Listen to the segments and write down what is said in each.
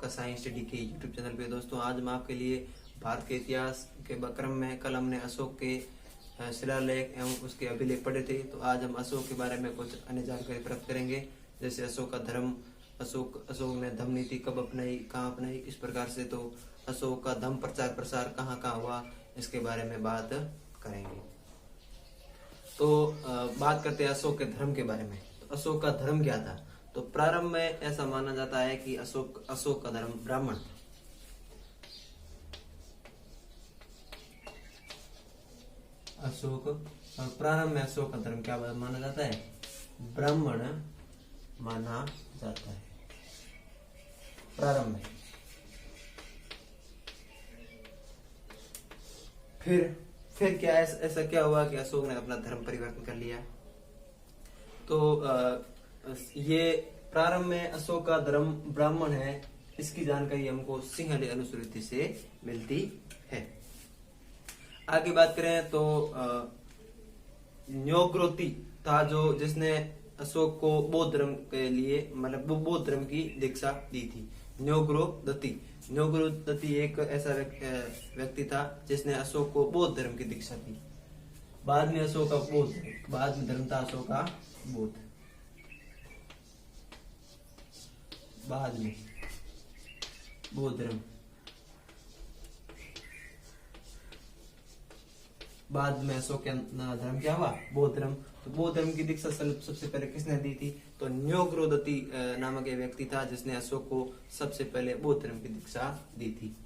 आपका science study के YouTube channel पे। दोस्तों आज हम आपके लिए भारत के इतिहास के क्रम में कल हमने अशोक के शिलालेख एवं उसके अभिलेख पढ़े थे। तो आज हम अशोक के बारे में कुछ अन्य जानकारी प्राप्त करेंगे, जैसे अशोक का धर्म, अशोक ने धम्म नीति कब अपनाई, कहाँ अपनाई, इस प्रकार से। तो अशोक का धम्म प्रचार प्रसार कहाँ कहाँ हुआ, इसके बारे में बात करेंगे। तो बात करते हैं अशोक के धर्म के बारे में। तो अशोक का धर्म क्या था? तो प्रारंभ में ऐसा माना जाता है कि अशोक का धर्म ब्राह्मण था। प्रारंभ में अशोक का धर्म क्या माना जाता है? ब्राह्मण माना जाता है प्रारंभ में। फिर क्या ऐसा क्या हुआ कि अशोक ने अपना धर्म परिवर्तन कर लिया? तो ये प्रारंभ में अशोक का धर्म ब्राह्मण है, इसकी जानकारी हमको सिंहले अनुस्मृति से मिलती है। आगे बात करें तो न्योग्रोती था जिसने अशोक को बौद्ध धर्म के लिए मतलब बौद्ध धर्म की दीक्षा दी थी। न्योग्रोदत्ती एक ऐसा व्यक्ति था जिसने अशोक को बौद्ध धर्म की दीक्षा दी। बाद में अशोक का बाद में धर्म था अशोक का बौद्ध। बाद में बौद्ध धर्म, बाद में अशोक का धर्म क्या हुआ? बौद्ध धर्म। तो बौद्ध धर्म की दीक्षा सबसे पहले किसने दी थी? तो न्योग्रोदत्ती नामक एक व्यक्ति था जिसने अशोक को सबसे पहले बौद्ध धर्म की दीक्षा दी थी।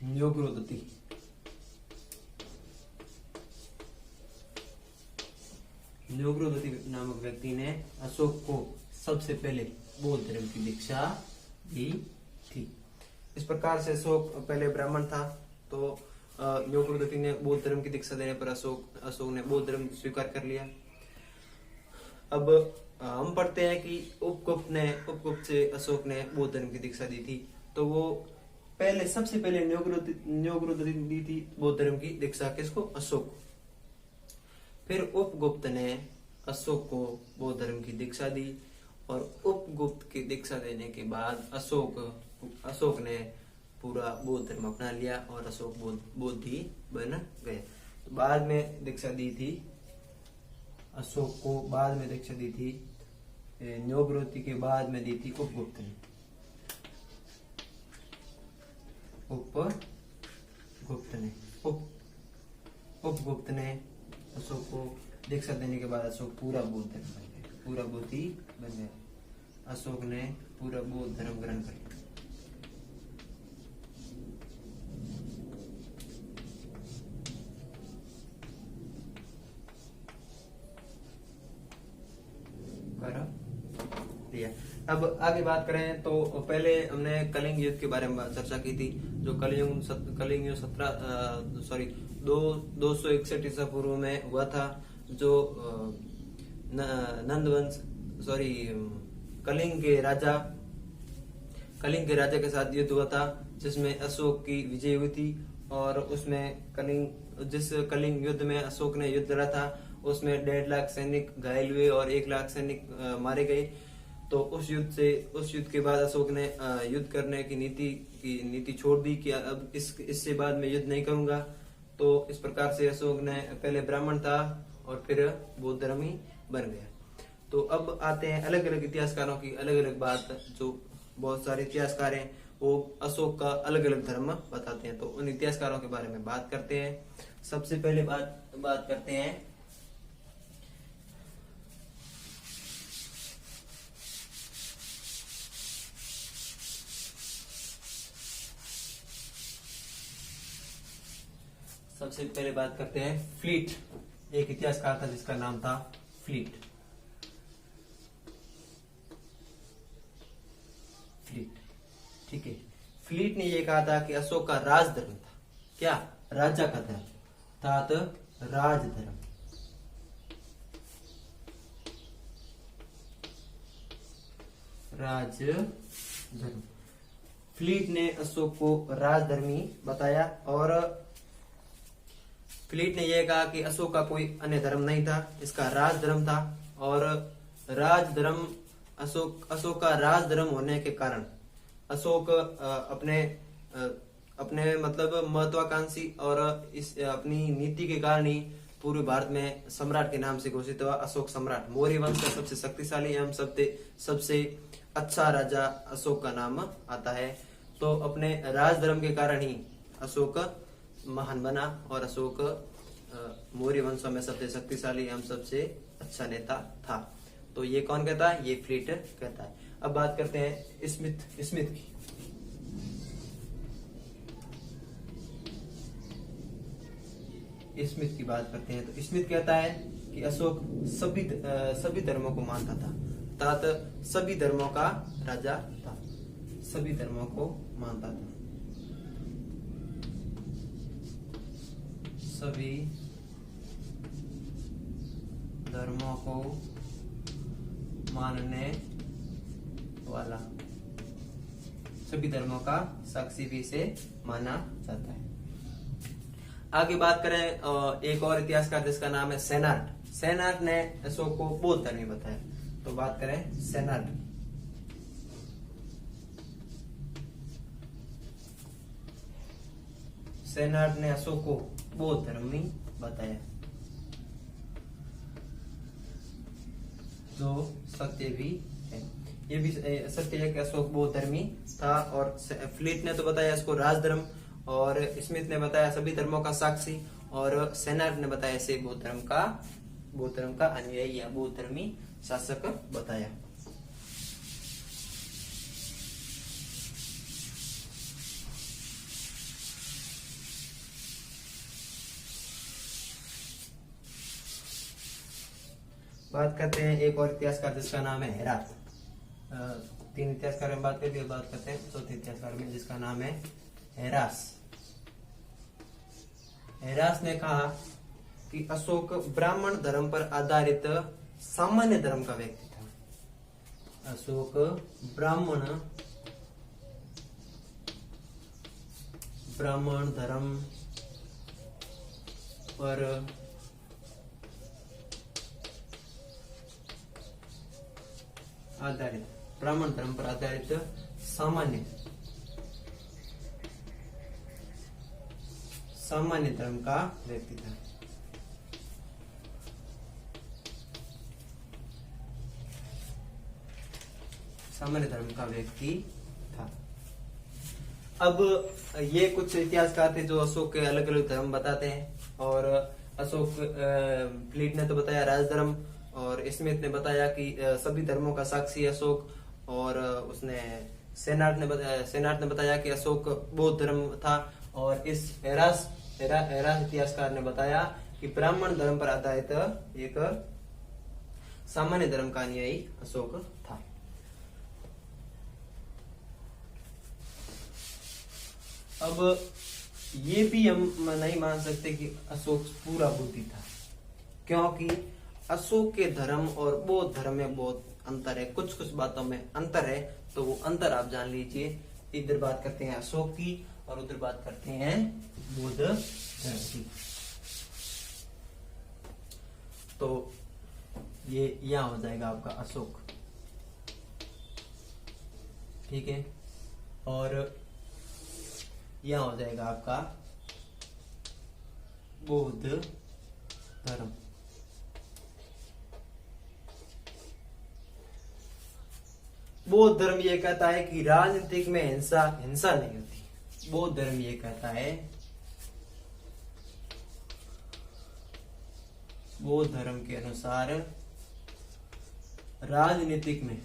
न्योग्रोदत्ती नामक व्यक्ति ने अशोक को सबसे पहले बौद्ध धर्म की दीक्षा दी थी। इस प्रकार से अशोक पहले ब्राह्मण था, तो न्योग्रोदत्ती ने बौद्ध धर्म की दीक्षा देने पर अशोक ने बौद्ध धर्म स्वीकार कर लिया। अब हम पढ़ते हैं कि उपगुप्त से अशोक ने बौद्ध धर्म की दीक्षा दी थी। तो वो सबसे पहले न्योग्रोदत्ती दी थी बौद्ध धर्म की दीक्षा किसको? अशोक को। फिर उपगुप्त ने अशोक को बौद्ध धर्म की दीक्षा दी और उपगुप्त की दीक्षा देने के बाद अशोक ने पूरा बौद्ध धर्म अपना लिया और अशोक बौद्धि बन गए। तो बाद में दीक्षा दी थी अशोक को, बाद में दीक्षा दी थी न्योग्रोदत्ती के बाद में दी थी उपगुप्त ने अशोक को दीक्षा देने के बाद अशोक पूरा बौद्ध धर्म बन गया, पूरा बौद्धि बन गया। अशोक ने पूरा बौद्ध धर्म ग्रहण कर लिया। अब आगे बात करें तो पहले हमने कलिंग युद्ध के बारे में चर्चा की थी, जो कलिंग युद्ध 261 ईसा पूर्व में हुआ था, जो कलिंग के राजा के साथ युद्ध हुआ था, जिसमें अशोक की विजय हुई थी। और उसमें जिस कलिंग युद्ध में अशोक ने युद्ध लड़ा था उसमें 1.5 लाख सैनिक घायल हुए और 1 लाख सैनिक मारे गए। तो उस युद्ध के बाद अशोक ने युद्ध करने की नीति छोड़ दी कि अब इससे बाद में युद्ध नहीं करूंगा। तो इस प्रकार से अशोक ने पहले ब्राह्मण था और फिर बौद्ध धर्म ही बन गया। तो अब आते हैं अलग अलग इतिहासकारों की अलग अलग बात। जो बहुत सारे इतिहासकार हैं वो अशोक का अलग अलग धर्म बताते हैं, तो उन इतिहासकारों के बारे में बात करते हैं। सबसे पहले बात करते हैं फ्लीट। एक इतिहासकार था जिसका नाम था फ्लीट। ठीक है। फ्लीट ने यह कहा था कि अशोक का राजधर्म था। क्या? राजा का धर्म था, तो राजधर्म। फ्लीट ने अशोक को राजधर्मी बताया और फ्लीट ने यह कहा कि अशोक का कोई अन्य धर्म नहीं था, इसका राजधर्म था और राजधर्म अशोक का राज धर्म होने के कारण अशोक अपने मतलब महत्वाकांक्षी और इस अपनी नीति के कारण ही पूर्वी भारत में सम्राट के नाम से घोषित हुआ। अशोक सम्राट मौर्य वंश का सबसे शक्तिशाली एवं सबसे अच्छा राजा अशोक का नाम आता है। तो अपने राज धर्म के कारण ही अशोक महान बना और अशोक मौर्य वंश में सबसे शक्तिशाली एवं सबसे अच्छा नेता था। तो ये कौन कहता है? ये फ्लीट कहता है। अब बात करते हैं स्मिथ की। स्मिथ की बात करते हैं तो स्मिथ कहता है कि अशोक सभी धर्मों को मानता था, अर्थात सभी धर्मों का राजा था, सभी धर्मों को मानता था, सभी धर्मों को मानने वाला, सभी धर्मों का साक्षी भी इसे माना जाता है। आगे बात करें एक और इतिहासकार जिसका नाम है सेनार्ट। सेनार्ट ने अशोक को बौद्ध धर्मी बताया। तो बात करें सेनार्ट। सेनार्ट ने अशोक को बौद्ध धर्मी बताया, जो सत्य भी है। ये भी सत्य है कि अशोक बौद्ध धर्मी था। और फ्लीट ने तो बताया इसको राजधर्म, और स्मिथ ने बताया सभी धर्मों का साक्षी, और सेनार्ट ने बताया इसे बौद्ध धर्म का अनुयायी या बौद्ध धर्मी शासक बताया। बात करते हैं एक और इतिहासकार जिसका नाम है हेरात। 3 इतिहासकार में बात करते हैं, बात करते हैं चौथे इतिहासकार में जिसका नाम है हेरास। हेरास ने कहा कि अशोक ब्राह्मण धर्म पर आधारित सामान्य धर्म का व्यक्ति था। अशोक ब्राह्मण धर्म पर आधारित, ब्राह्मण धर्म पर आधारित सामान्य धर्म का व्यक्ति था। सामान्य धर्म का व्यक्ति था। अब ये कुछ इतिहासकार थे जो अशोक के अलग अलग धर्म बताते हैं। और अशोक फ्लीट ने तो बताया राजधर्म, और स्मिथ ने बताया कि सभी धर्मों का साक्षी अशोक, और उसने सेनार्ट ने बताया कि अशोक बौद्ध धर्म था। और इस हेरास इतिहासकार ने बताया कि ब्राह्मण धर्म पर आधारित एक सामान्य धर्म का अनुयायी अशोक था। अब ये भी हम नहीं मान सकते कि अशोक पूरा बुद्धि था, क्योंकि अशोक के धर्म और बौद्ध धर्म में बहुत अंतर है, कुछ कुछ बातों में अंतर है। तो वो अंतर आप जान लीजिए। इधर बात करते हैं अशोक की और उधर बात करते हैं बौद्ध धर्म की। तो ये यहां हो जाएगा आपका अशोक, ठीक है, और यहां हो जाएगा आपका बौद्ध धर्म। बौद्ध धर्म ये कहता है कि राजनीतिक में हिंसा नहीं होती। बौद्ध धर्म ये कहता है, बौद्ध धर्म के अनुसार राजनीति में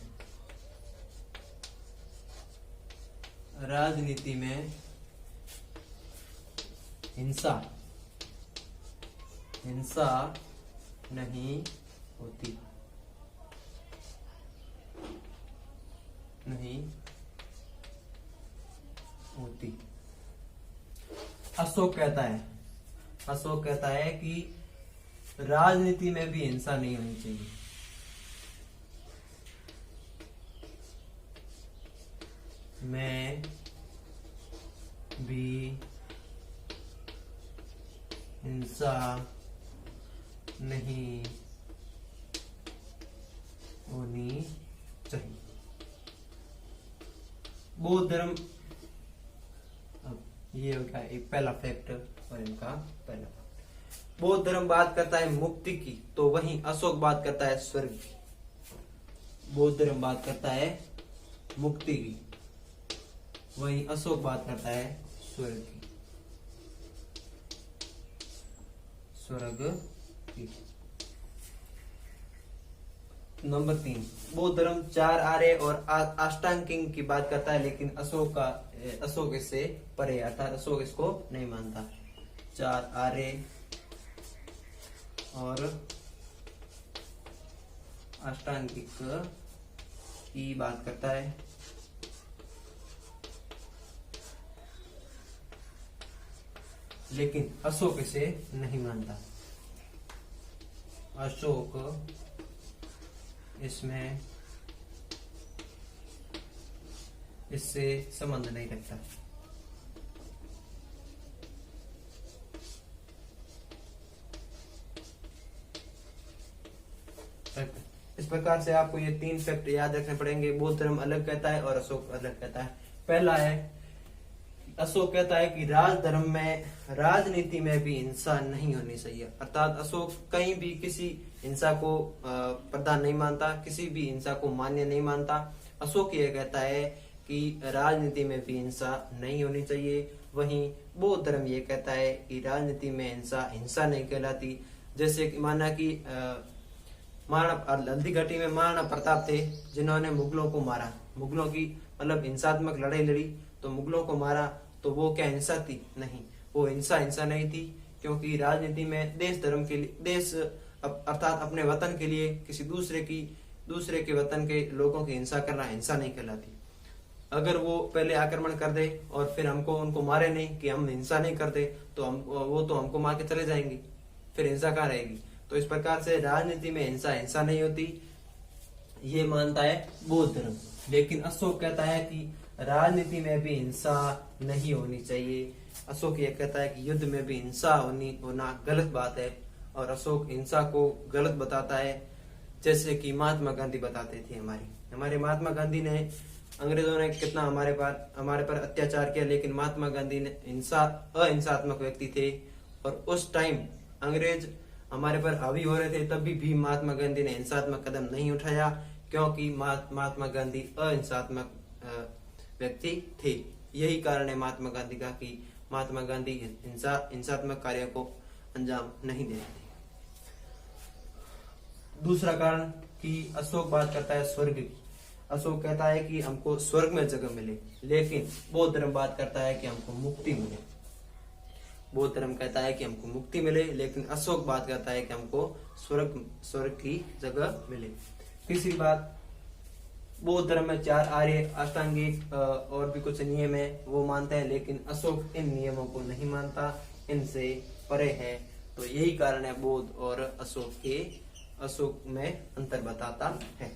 हिंसा नहीं होती। अशोक कहता है कि राजनीति में भी हिंसा नहीं होनी चाहिए। में भी हिंसा नहीं होनी चाहिए। बौद्ध धर्म, अब ये हो गया एक पहला फैक्ट और इनका पहला फैक्ट। बौद्ध धर्म बात करता है मुक्ति की, तो वहीं अशोक बात करता है स्वर्ग की। बौद्ध धर्म बात करता है मुक्ति की, वहीं अशोक बात करता है स्वर्ग की, स्वर्ग की। नंबर 3, बौद्ध धर्म 4 आर्य और अष्टांगिक की बात करता है, लेकिन अशोक इससे परे, अर्थात अशोक इसको नहीं मानता। 4 आर्य और अष्टांगिक की बात करता है, लेकिन अशोक इसे नहीं मानता। अशोक इसमें इससे संबंध नहीं रखता। इस प्रकार से आपको ये 3 फैक्ट याद रखने पड़ेंगे। बौद्ध धर्म अलग कहता है और अशोक अलग कहता है। पहला है, अशोक कहता है कि राजधर्म में, राजनीति में भी हिंसा नहीं होनी चाहिए। अर्थात अशोक कहीं भी किसी हिंसा को प्रधान नहीं मानता, किसी भी हिंसा को मान्य नहीं मानता। अशोक ये कहता है कि राजनीति में भी हिंसा नहीं होनी चाहिए। वहीं बौद्ध धर्म ये कहता है कि राजनीति में हिंसा नहीं कहलाती। जैसे कि माना कि हल्दी घाटी में महाराणा प्रताप थे, जिन्होंने मुगलों को मारा, मुगलों की मतलब हिंसात्मक लड़ाई लड़ी, तो मुगलों को मारा, तो वो क्या हिंसा थी? नहीं, वो हिंसा नहीं थी, क्योंकि राजनीति में देश धर्म के लिए, देश अर्थात अपने वतन के लिए किसी दूसरे के वतन के लोगों की हिंसा करना हिंसा नहीं कहलाती। अगर वो पहले आक्रमण कर दे और फिर उनको मारे नहीं, कि हम हिंसा नहीं करते, तो वो तो हमको मार के चले जाएंगे, फिर हिंसा कहाँ रहेगी। तो इस प्रकार से राजनीति में हिंसा नहीं होती, ये मानता है बौद्ध धर्म। लेकिन अशोक कहता है कि राजनीति में भी हिंसा नहीं होनी चाहिए। अशोक ये कहता है कि युद्ध में भी हिंसा होना गलत बात है, और अशोक हिंसा को गलत बताता है, जैसे कि महात्मा गांधी बताते थे। हमारे महात्मा गांधी ने, अंग्रेजों ने कितना हमारे पर अत्याचार किया, लेकिन महात्मा गांधी ने अहिंसात्मक व्यक्ति थे, और उस टाइम अंग्रेज हमारे पर हावी हो रहे थे, तभी भी महात्मा गांधी ने हिंसात्मक कदम नहीं उठाया, क्योंकि महात्मा गांधी अहिंसात्मक व्यक्ति थे। यही कारण है महात्मा गांधी का कि महात्मा गांधी हिंसात्मक कार्य को अंजाम नहीं देते थे। दूसरा कारण कि अशोक बात करता है स्वर्ग की। अशोक कहता है कि हमको स्वर्ग में जगह मिले, लेकिन बौद्ध धर्म बात करता है कि हमको मुक्ति मिले। बौद्ध धर्म कहता है कि हमको मुक्ति मिले, लेकिन अशोक बात करता है कि हमको स्वर्ग की जगह मिले। तीसरी बात, बौद्ध धर्म में 4 आर्य, अष्टांगिक और भी कुछ नियम है, वो मानता है, लेकिन अशोक इन नियमों को नहीं मानता, इनसे परे है। तो यही कारण है बौद्ध और अशोक में अंतर बताता है।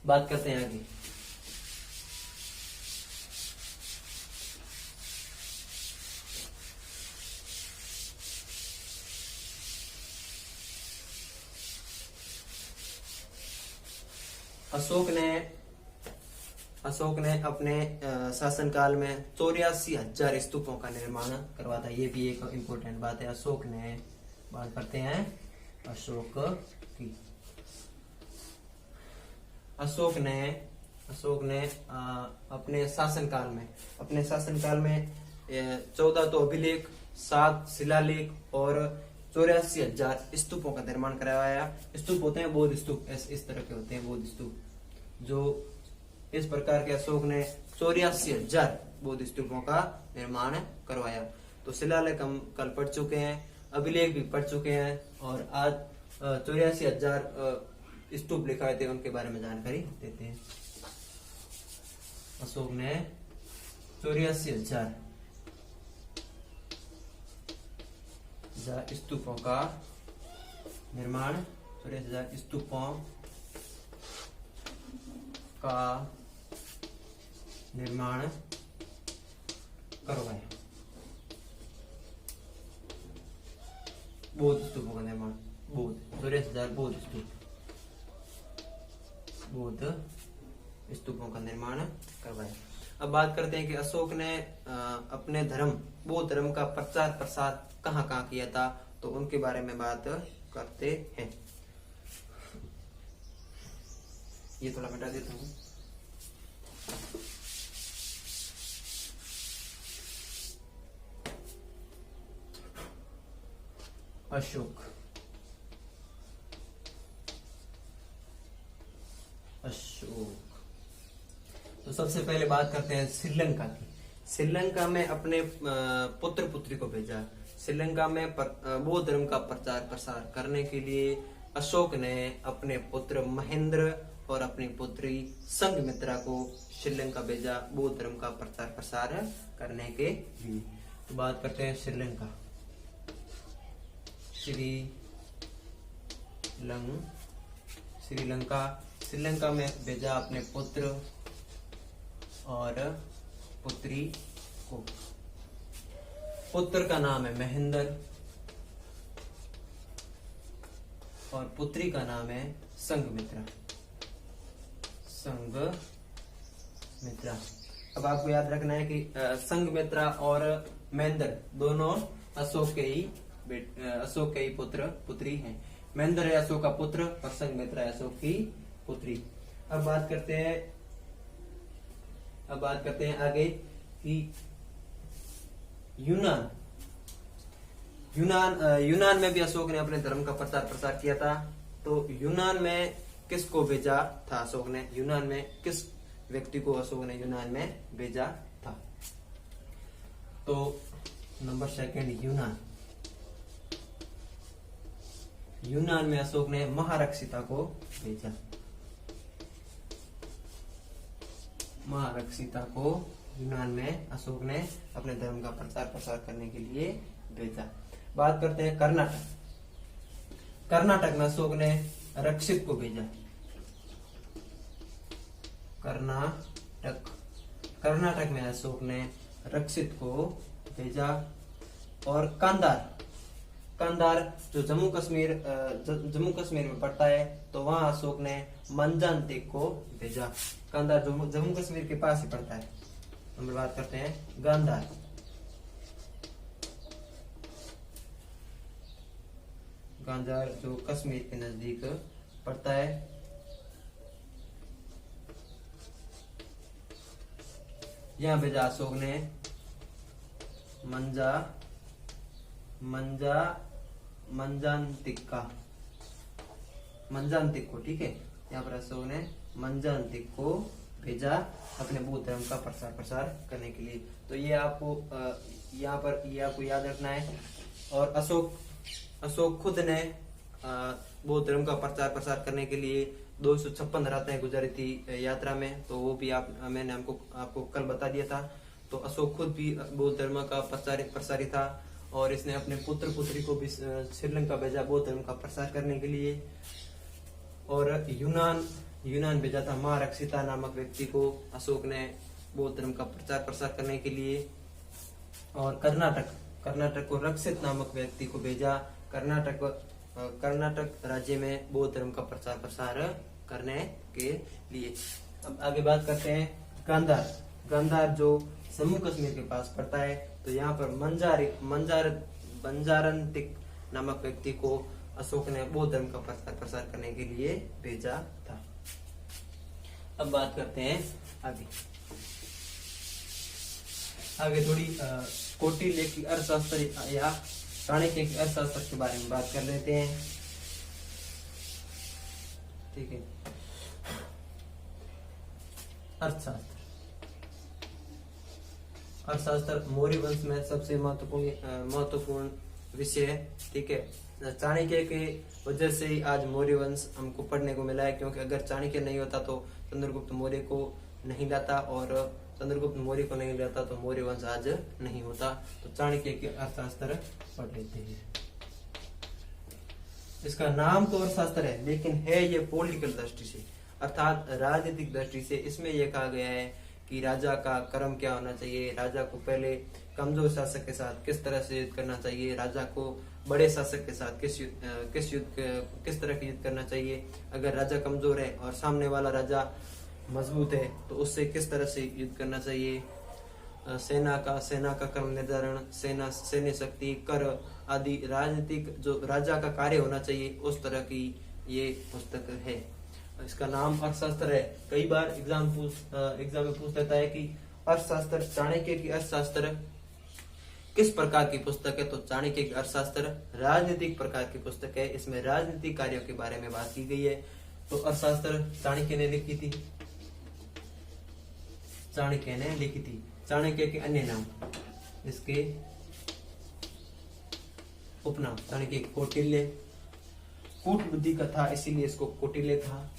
बात करते हैं आगे। अशोक ने अपने शासनकाल में 84,000 स्तूपों का निर्माण करवा था। ये भी एक इम्पोर्टेंट बात है। अशोक ने, बात करते हैं अशोक की। अशोक ने अपने शासनकाल में 14 तो अभिलेख, 7 शिलालेख और 84,000 स्तूपों का निर्माण करवाया। स्तूप होते हैं बौद्ध स्तूप, इस तरह के होते हैं बौद्ध स्तूप, जो इस प्रकार के अशोक ने 84,000 बौद्ध स्तूपों का निर्माण करवाया। तो शिलालेख हम कल पढ़ चुके हैं, अभिलेख भी पढ़ चुके हैं, और आज 84,000 स्तूप लिखाए थे, उनके बारे में जानकारी देते हैं। अशोक ने 84,000 स्तूपों का निर्माण, 84,000 स्तूपों का निर्माण करवाया। बौद्ध स्तूपों का निर्माण, 84,000 बौद्ध स्तूप। बौद्ध स्तूपों का निर्माण करवाया। अब बात करते हैं कि अशोक ने अपने धर्म बौद्ध धर्म का प्रचार प्रसार कहाँ कहाँ किया था, तो उनके बारे में बात करते हैं। ये थोड़ा मिटा देता हूँ। अशोक तो सबसे पहले बात करते हैं श्रीलंका की। श्रीलंका में अपने पुत्र पुत्री को भेजा। श्रीलंका में बौद्ध धर्म का प्रचार प्रसार करने के लिए अशोक ने अपने पुत्र महेंद्र और अपनी पुत्री संघमित्रा को श्रीलंका भेजा बौद्ध धर्म का प्रचार प्रसार करने के लिए। तो बात करते हैं श्रीलंका। श्रीलंका में भेजा अपने पुत्र और पुत्री को। पुत्र का नाम है महेंद्र और पुत्री का नाम है संघमित्रा। अब आपको याद रखना है कि संघमित्रा और महेंद्र दोनों अशोक के ही पुत्र पुत्री हैं। महेंद्र है अशोक का पुत्र और संघमित्रा है अशोक की पुत्री। अब बात करते हैं आगे कि यूनान में भी अशोक ने अपने धर्म का प्रचार प्रसार किया था। तो यूनान में किसको भेजा था अशोक ने? यूनान में किस व्यक्ति को अशोक ने यूनान में भेजा था? तो नंबर सेकंड यूनान में अशोक ने महारक्षिता को भेजा। महारक्षिता को यूनान में अशोक ने अपने धर्म का प्रचार प्रसार करने के लिए भेजा। बात करते हैं कर्नाटक में अशोक ने रक्षित को भेजा। कर्नाटक में अशोक ने रक्षित को भेजा। और कांधार जो जम्मू कश्मीर में पड़ता है, तो वहां अशोक ने मंजानतिक को भेजा। कांधार जम्मू कश्मीर के पास ही पड़ता है। हम बात करते हैं गांधार जो कश्मीर के नजदीक पड़ता है। यहाँ भेजा अशोक ने मंजानतिक को, ठीक है। यहाँ पर अशोक ने मंजानतिक को भेजा अपने बौद्ध धर्म का प्रसार करने के लिए। तो ये आपको यहाँ पर ये आपको याद रखना है। और अशोक खुद ने बौद्ध धर्म का प्रचार प्रसार करने के लिए 256 रातें गुजारी थी यात्रा में। तो वो भी मैंने आपको कल बता दिया था। तो अशोक खुद भी बौद्ध धर्म का प्रसारी था और इसने अपने पुत्र पुत्री को भी श्रीलंका भेजा बौद्ध धर्म का प्रसार करने के लिए। और यूनान भेजा था महारक्षिता नामक व्यक्ति को अशोक ने बौद्ध धर्म का प्रचार प्रसार करने के लिए। और कर्नाटक को रक्षित नामक व्यक्ति को भेजा कर्नाटक राज्य में बौद्ध धर्म का प्रचार प्रसार करने के लिए। अब आगे बात करते हैं गांधार जो जम्मू कश्मीर के पास पड़ता है। तो यहाँ पर मंजारंतिक नामक व्यक्ति को अशोक ने बौद्ध धर्म का प्रचार प्रसार करने के लिए भेजा था। अब बात करते हैं आगे थोड़ी कौटिल्य की अर्थशास्त्र या चाणक्य के अर्थशास्त्र के बारे में बात कर लेते हैं, ठीक है। अर्थशास्त्र मौर्य वंश में सबसे महत्वपूर्ण विषय है, ठीक है। चाणक्य के वजह से ही आज मौर्य वंश हमको पढ़ने को मिला है, क्योंकि अगर चाणक्य नहीं होता तो चंद्रगुप्त मौर्य को नहीं लाता, और चंद्रगुप्त मौर्य को नहीं लाता तो मौर्य वंश आज नहीं होता। तो चाणक्य के अर्थशास्त्र पढ़ लेते हैं। इसका नाम तो अर्थशास्त्र है, लेकिन है ये पॉलिटिकल दृष्टि से, अर्थात राजनीतिक दृष्टि से। इसमें यह कहा गया है कि राजा का कर्म क्या होना चाहिए, राजा को पहले कमजोर शासक के साथ किस तरह से युद्ध करना चाहिए, राजा को बड़े शासक के साथ किस तरह की युद्ध करना चाहिए, अगर राजा कमजोर है और सामने वाला राजा मजबूत है तो उससे किस तरह से युद्ध करना चाहिए, सेना का क्रम निर्धारण, सैन्य शक्ति, कर आदि राजनीतिक जो राजा का कार्य होना चाहिए उस तरह की ये पुस्तक है। इसका नाम अर्थशास्त्र है। कई बार एग्जाम में पूछ लेता है कि अर्थशास्त्र, चाणक्य की अर्थशास्त्र किस प्रकार की पुस्तक है, तो चाणक्य की अर्थशास्त्र राजनीतिक प्रकार की पुस्तक है। इसमें राजनीतिक कार्यों के बारे में बात की गई है। तो अर्थशास्त्र चाणक्य ने लिखी थी, चाणक्य के अन्य नाम, इसके उपनाम चाणक्य कौटिल्य, कूट बुद्धि का था इसीलिए इसको कौटिल्य था,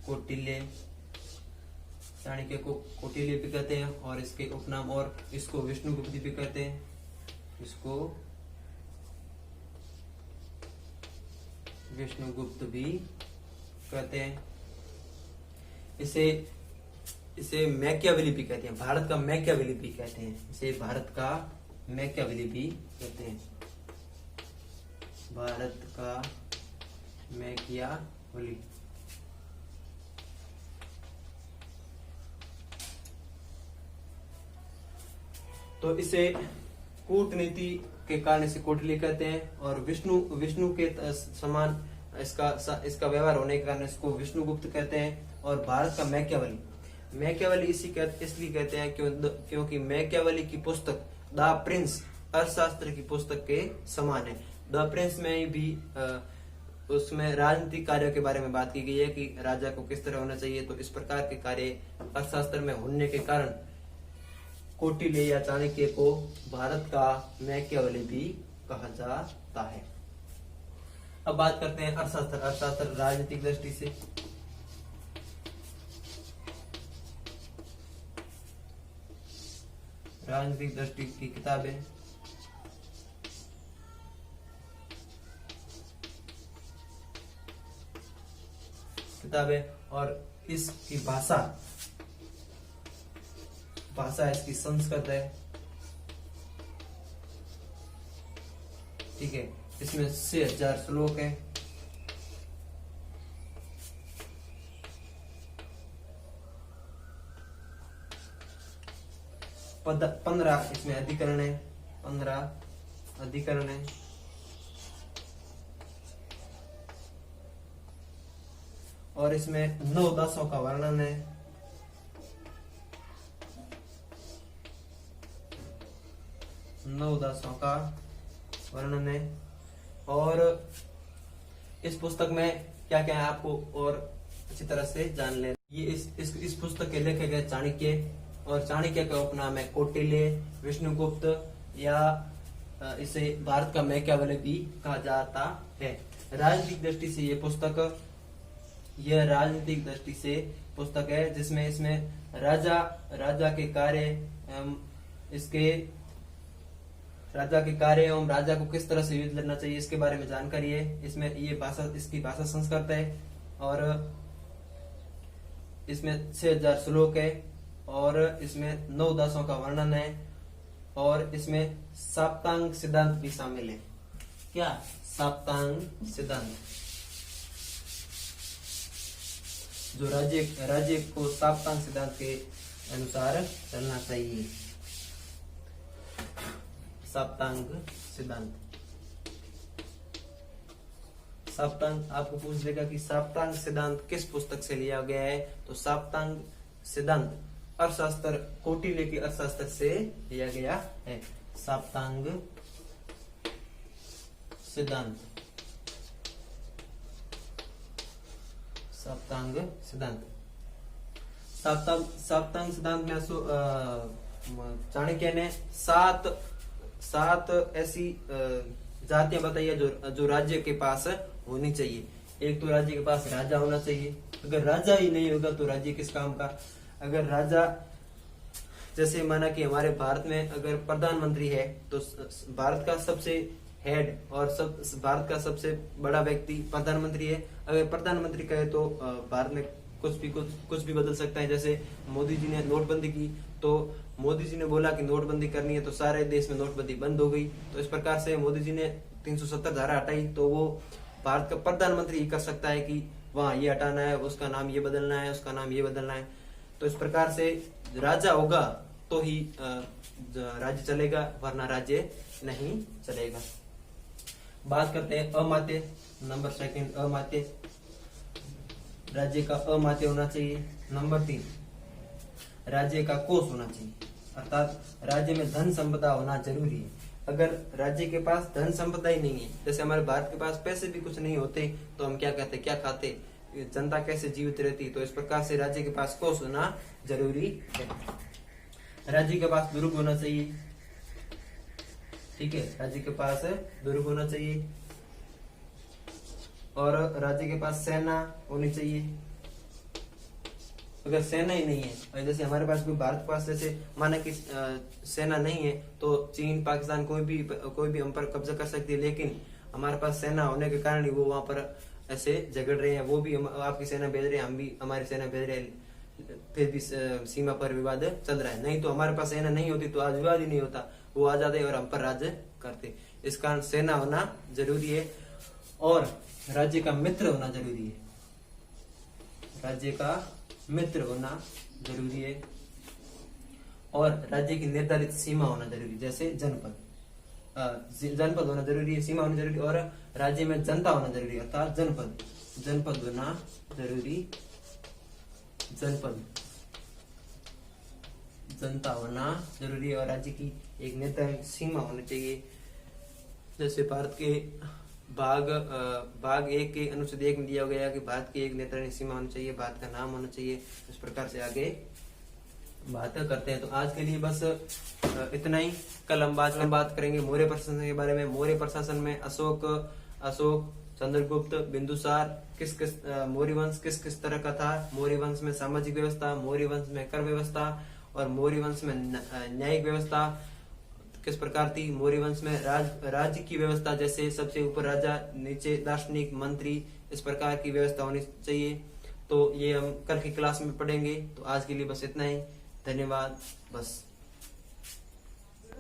कौटिल्य, चाणक्य को कौटिल्य भी कहते हैं और इसके उपनाम, और इसको विष्णुगुप्त भी कहते हैं, इसको विष्णुगुप्त भी कहते हैं। इसे मैकियावेली भी कहते हैं, भारत का मैकियावेली भी कहते हैं, इसे भारत का मैकियावेली भी कहते हैं, भारत का मैकियावेली। तो इसे कूटनीति के कारण इसे कौटिल्य कहते हैं, और विष्णु के समान इसका व्यवहार होने के कारण इसको विष्णुगुप्त कहते हैं। और भारत का मैकियावेली इसलिए कहते हैं क्योंकि मैकियावेली की पुस्तक द प्रिंस अर्थशास्त्र की पुस्तक के समान है। द प्रिंस में भी उसमें राजनीतिक कार्यों के बारे में बात की गई है कि राजा को किस तरह होना चाहिए। तो इस प्रकार के कार्य अर्थशास्त्र में होने के कारण कौटिल्य या चाणक्य को भारत का मैकियावेली भी कहा जाता है। अब बात करते हैं अर्थशास्त्र राजनीतिक दृष्टि से। राजनीतिक दृष्टि की किताबें और इसकी भाषा इसकी संस्कृत है, ठीक है। इसमें 6000 श्लोक है, पंद्रह इसमें अधिकरण है, 15 अधिकरण है, और इसमें 9 दासों का वर्णन है, 9 दासों का वर्णन है। और इस पुस्तक में क्या क्या है आपको और अच्छी तरह से जान ले। ये इस पुस्तक के लेखक है चाणक्य, और चाणक्य का उपनाम है कौटिल्य, विष्णुगुप्त, या इसे भारत का मैकियावेली भी कहा जाता है। राजनीतिक दृष्टि से यह राजनीतिक दृष्टि से पुस्तक है, जिसमें इसमें राजा के कार्य एवं राजा को किस तरह से युद्ध लड़ना चाहिए इसके बारे में जानकारी है। इसमें इसकी भाषा संस्कृत है, और इसमें 6000 श्लोक है, और इसमें 9 दासों का वर्णन है, और इसमें साप्तांग सिद्धांत भी शामिल है। क्या साप्तांग सिद्धांत, जो राज्य को साप्तांग सिद्धांत के अनुसार चलना चाहिए। साप्तांग आपको पूछ लेगा कि साप्तांग सिद्धांत किस पुस्तक से लिया गया है, तो साप्तांग सिद्धांत अर्थशास्त्र कौटिल्य की अर्थशास्त्र से लिया गया है। साप्तांग सिद्धांत में चाणक्य ने सात ऐसी जातियां बताई है जो राज्य के पास होनी चाहिए। एक तो राज्य के पास राजा होना चाहिए, अगर राजा ही नहीं होगा तो राज्य किस काम का। अगर राजा, जैसे माना कि हमारे भारत में अगर प्रधानमंत्री है तो भारत का सबसे हेड और भारत का सबसे बड़ा व्यक्ति प्रधानमंत्री है। अगर प्रधानमंत्री कहे तो भारत में कुछ भी बदल सकता है। जैसे मोदी जी ने नोटबंदी की, तो मोदी जी ने बोला कि नोटबंदी करनी है, तो सारे देश में नोटबंदी बंद हो गई। तो इस प्रकार से मोदी जी ने 370 धारा हटाई, तो वो भारत का प्रधानमंत्री ही कर सकता है कि वहाँ ये हटाना है, उसका नाम ये बदलना है, उसका नाम ये बदलना है। तो इस प्रकार से राजा होगा तो ही राज्य चलेगा, वरना राज्य नहीं चलेगा। बात करते हैं अमात्य, नंबर सेकंड अमात्य। राज्य का अमात्य होना चाहिए। नंबर 3 राज्य का कोष होना चाहिए, अर्थात राज्य में धन संपदा होना जरूरी है। अगर राज्य के पास धन संपदा ही नहीं है, जैसे हमारे भारत के पास पैसे भी कुछ नहीं होते, तो हम क्या कहते, क्या खाते, जनता कैसे जीवित रहती। तो इस प्रकार से राज्य के पास कोष होना जरूरी है। राज्य के पास दुर्ग होना चाहिए, ठीक है, राज्य के पास दुर्ग होना चाहिए। और राज्य के पास सेना होनी चाहिए। अगर सेना ही नहीं है, जैसे हमारे पास कोई भारत के पास जैसे माना कि सेना नहीं है, तो चीन पाकिस्तान कोई भी हम पर कब्जा कर सकती है, लेकिन हमारे पास सेना होने के कारण ही वो वहां पर ऐसे झगड़ रहे हैं। वो भी आपकी सेना भेज रहे हैं, हम भी हमारी सेना भेज रहे हैं, फिर भी सीमा पर विवाद चल रहा है। नहीं तो हमारे पास सेना नहीं होती तो आज विवाद ही नहीं होता, वो आ जाते और हम पर राज्य करते। इस कारण सेना होना जरूरी है। और राज्य का मित्र होना जरूरी है, राज्य का मित्र होना जरूरी है। और राज्य की निर्धारित सीमा होना जरूरी, जैसे जनपद होना जरूरी है, सीमा होनी जरूरी। और राज्य में जनता होना जरूरी, अर्थात जनपद होना जरूरी, जनता होना जरूरी है। और राज्य की एक निर्धारित सीमा होनी चाहिए। जैसे भारत के भाग 1 के अनुच्छेद 1 में दिया गया कि भारत की एक निर्धारित सीमा होनी चाहिए, भारत का नाम होना चाहिए। इस प्रकार से आगे बात करते हैं। तो आज के लिए बस इतना ही। कल हम बात करेंगे मौर्य प्रशासन के बारे में। मौर्य प्रशासन में अशोक, चंद्रगुप्त, बिंदुसार, मौर्य वंश किस तरह का था, मौर्य वंश में सामाजिक व्यवस्था, मौर्य वंश में कर व्यवस्था और मौर्य वंश में न्यायिक व्यवस्था किस प्रकार थी। मौर्य वंश में राज्य की व्यवस्था, जैसे सबसे ऊपर राजा, नीचे दार्शनिक, मंत्री, इस प्रकार की व्यवस्था होनी चाहिए। तो ये हम कल की क्लास में पढ़ेंगे। तो आज के लिए बस इतना ही। धन्यवाद। बस।